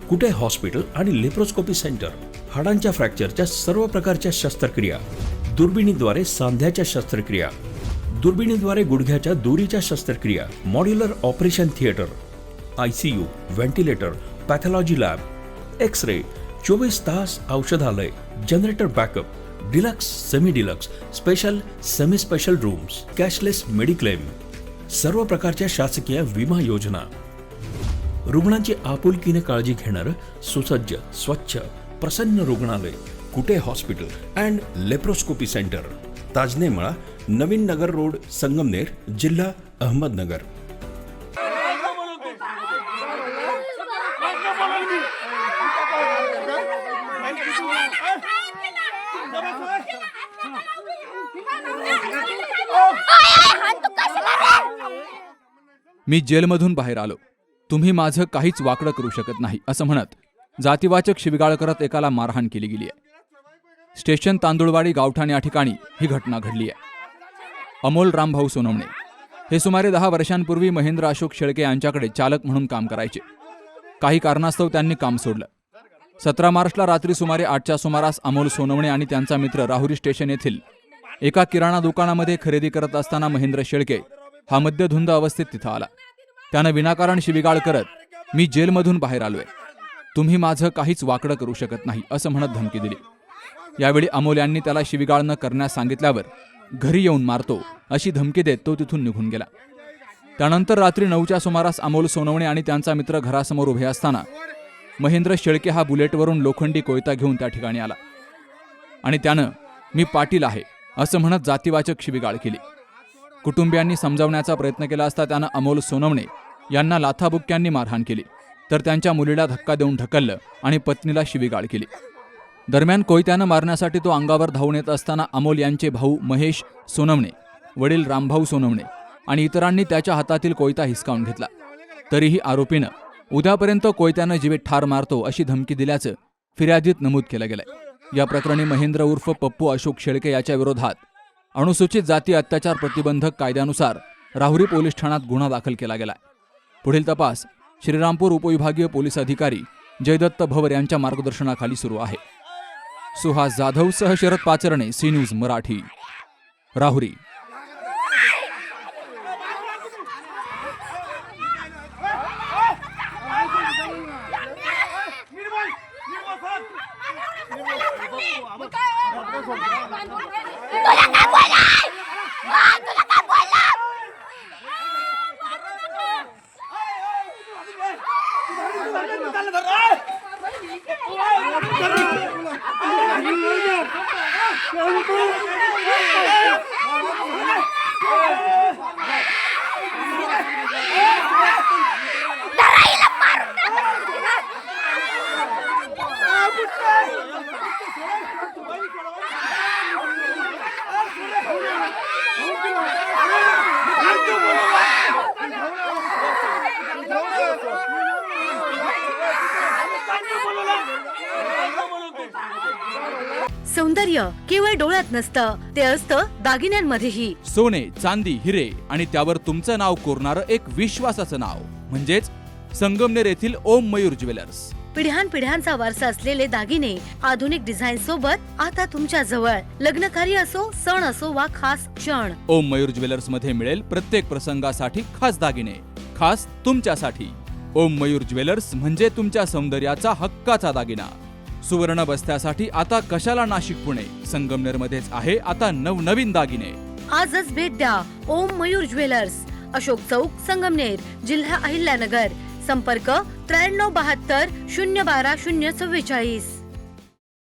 कुटे hospital आणि laparoscopy centre, हाडांच्या फ्रॅक्चरच्या सर्व प्रकारच्या शस्त्रक्रिया, दुर्बिणीद्वारे सांध्याच्या शस्त्रक्रिया, दुर्बिणीद्वारे गुडघ्याच्या दोरीच्या शस्त्रक्रिया, modular operation theatre, ICU, ventilator, pathology lab, X-ray, 24 तास औषधालय, generator backup, deluxe, semi deluxe, special, semi special rooms, cashless mediclaim, सर्व प्रकारच्या शासकीय विमा योजना, रुग्णांची आपुलकीने काळजी घेणारं सुसज्ज, स्वच्छ, प्रसन्न रुग्णालय, Kute hospital and laparoscopy centre, Tajne Mala, Navin Nagar road, Sangamner, जिल्हा अहमदनगर. मी जेलमधून बाहेर आलो. तुम्ही माझं काहीच वाकडं करू शकत नाही असं म्हणत जातीवाचक शिवीगाळ करत एकाला मारहाण केली गेली आहे. स्टेशन तांदुळवाडी गावठाण या ठिकाणी ही घटना घडली आहे. अमोल रामभाऊ सोनवणे हे सुमारे 10 वर्षांपूर्वी महेंद्र अशोक शेळके यांच्याकडे चालक म्हणून काम करायचे. काही कारणास्तव त्यांनी काम सोडलं. 17 मार्चला रात्री सुमारे 8च्या सुमारास अमोल सोनवणे आणि त्यांचा मित्र राहुरी स्टेशन येथील एका किराणा दुकानामध्ये खरेदी करत असताना महेंद्र शेळके हा मद्यधुंद अवस्थेत तिथं आला. त्यानं विनाकारण शिवीगाळ करत मी जेलमधून बाहेर आलोय, तुम्ही माझं काहीच वाकडं करू शकत नाही असं म्हणत धमकी दिली. यावेळी अमोल यांनी त्याला शिवीगाळ न करण्यास सांगितल्यावर घरी येऊन मारतो अशी धमकी देत तो तिथून निघून गेला. त्यानंतर रात्री 9च्या सुमारास अमोल सोनवणे आणि त्यांचा मित्र घरासमोर उभे असताना महेंद्र शेळके हा बुलेटवरून लोखंडी कोयता घेऊन त्या ठिकाणी आला आणि त्यानं मी पाटील आहे असं म्हणत जातीवाचक शिवीगाळ केली. कुटुंबियांनी समजावण्याचा प्रयत्न केला असता त्यानं अमोल सोनवणे यांना लाथाबुक्क्यांनी मारहाण केली, तर त्यांच्या मुलीला धक्का देऊन ढकललं आणि पत्नीला शिवीगाळ केली. दरम्यान कोयत्यानं मारण्यासाठी तो अंगावर धावून येत असताना अमोल यांचे भाऊ महेश सोनवणे, वडील रामभाऊ सोनवणे आणि इतरांनी त्याच्या हातातील कोयता हिसकावून घेतला. तरीही आरोपीनं उद्यापर्यंत कोयत्यानं जीवे ठार मारतो अशी धमकी दिल्याचं फिर्यादीत नमूद केलं गेलंय. या प्रकरणी महेंद्र उर्फ पप्पू अशोक शेळके याच्या विरोधात अनुसूचित जाती अत्याचार प्रतिबंधक कायद्यानुसार राहुरी पोलीस ठाण्यात गुन्हा दाखल केला गेलाय. पुढील तपास श्रीरामपूर उपविभागीय पोलीस अधिकारी जयदत्त भवर यांच्या मार्गदर्शनाखाली सुरू आहे. सुहास जाधव सह शरद पाचरणे, सी न्यूज मराठी, राहुरी. सौंदर्य केवळ डोळ्यात नसतं, ते असतं दागिन्यांमध्येही. सोने, चांदी, हिरे आणि त्यावर तुमचं नाव कोरणारं एक विश्वासाचं नाव म्हणजेच संगमनेर येथील ओम मयूर ज्वेलर्स. पिढ्यानपिढ्यांचा वारसा असलेले दागिने आधुनिक डिझाईन सोबत आता तुमच्या जवळ. लग्नकार्य असो, सण असो वा खास क्षण, ओम मयूर ज्वेलर्स मध्ये मिळेल प्रत्येक प्रसंगासाठी खास दागिने, खास तुमच्यासाठी. ओम मयूर ज्वेलर्स म्हणजे तुमच्या सौंदर्याचा हक्काचा दागिना. सुवर्ण बस्त्यासाठी आता कशाला नाशिक पुणे, संगमनेर मध्येच आहे आता नवनवीन दागिने. आजच भेट द्या ओम मयूर ज्वेलर्स, अशोक चौक, संगमनेर, जिल्हा अहिल्यानगर. संपर्क 9372 012 044.